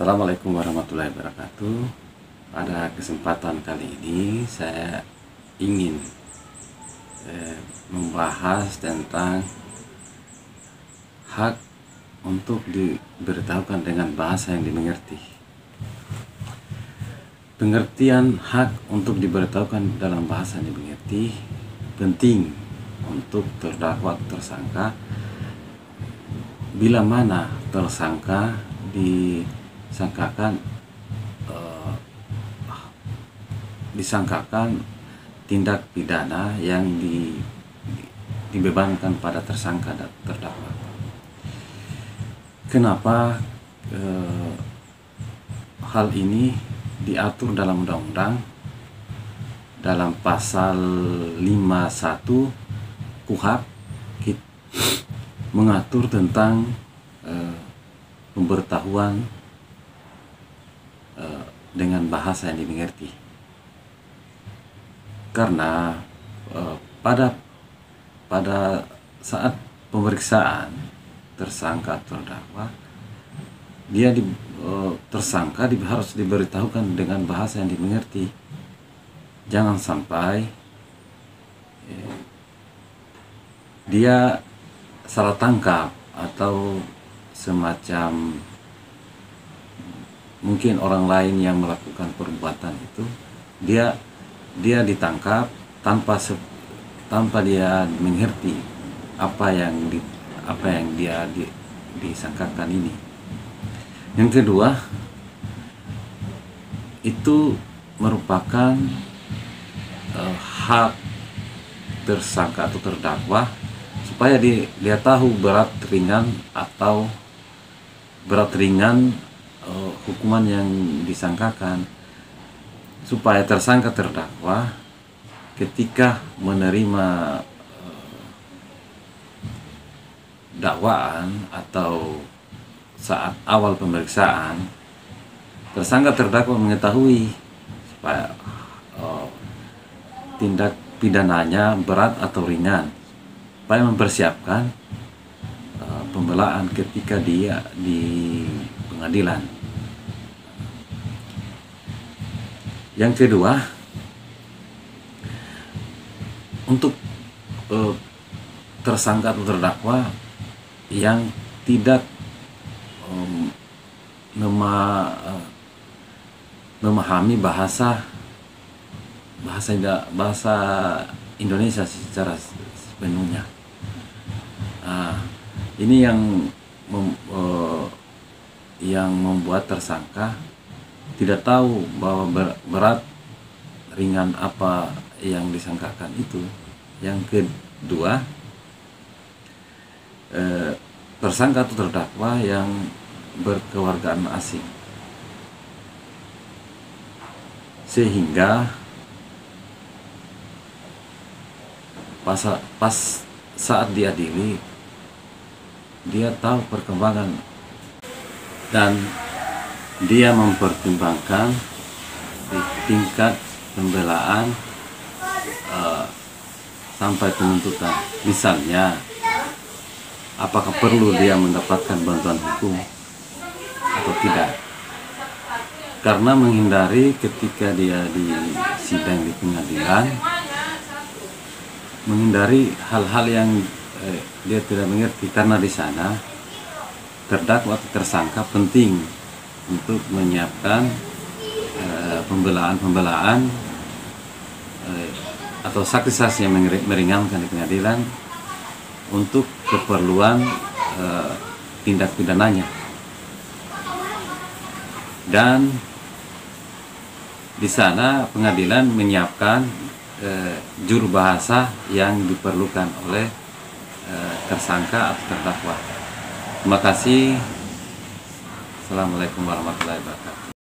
Assalamualaikum warahmatullahi wabarakatuh. Pada kesempatan kali ini saya ingin membahas tentang hak untuk diberitahukan dengan bahasa yang dimengerti. Pengertian hak untuk diberitahukan dalam bahasa yang dimengerti penting untuk terdakwa atau tersangka bila mana tersangka disangkakan tindak pidana yang dibebankan pada tersangka dan terdakwa. Kenapa hal ini diatur dalam undang-undang dalam pasal 51 KUHP mengatur tentang pemberitahuan dengan bahasa yang dimengerti. Karena pada saat pemeriksaan tersangka atau terdakwa, tersangka harus diberitahukan dengan bahasa yang dimengerti. Jangan sampai dia salah tangkap atau semacam mungkin orang lain yang melakukan perbuatan itu dia ditangkap tanpa dia mengerti apa yang dia disangkakan ini. Yang kedua, itu merupakan hak tersangka atau terdakwa supaya dia tahu berat ringan hukuman yang disangkakan, supaya tersangka terdakwa ketika menerima dakwaan atau saat awal pemeriksaan, tersangka terdakwa mengetahui supaya tindak pidananya berat atau ringan, supaya mempersiapkan pembelaan ketika dia di pengadilan. Yang kedua, untuk tersangka atau terdakwa yang tidak memahami bahasa Indonesia secara sepenuhnya. Ini yang membuat tersangka tidak tahu bahwa berat ringan apa yang disangkakan itu. Yang kedua, tersangka atau terdakwa yang berkewargaan asing, sehingga pas saat diadili dia tahu perkembangan dan dia mempertimbangkan di tingkat pembelaan sampai penuntutan. Misalnya, apakah perlu dia mendapatkan bantuan hukum atau tidak, karena menghindari ketika dia di sidang di pengadilan, menghindari hal-hal yang dia tidak mengerti, karena di sana terdakwa atau tersangka penting untuk menyiapkan pembelaan atau saksi-saksi yang meringankan di pengadilan untuk keperluan tindak pidananya. Dan di sana pengadilan menyiapkan juru bahasa yang diperlukan oleh tersangka atau terdakwa. Terima kasih. Assalamualaikum warahmatullahi wabarakatuh.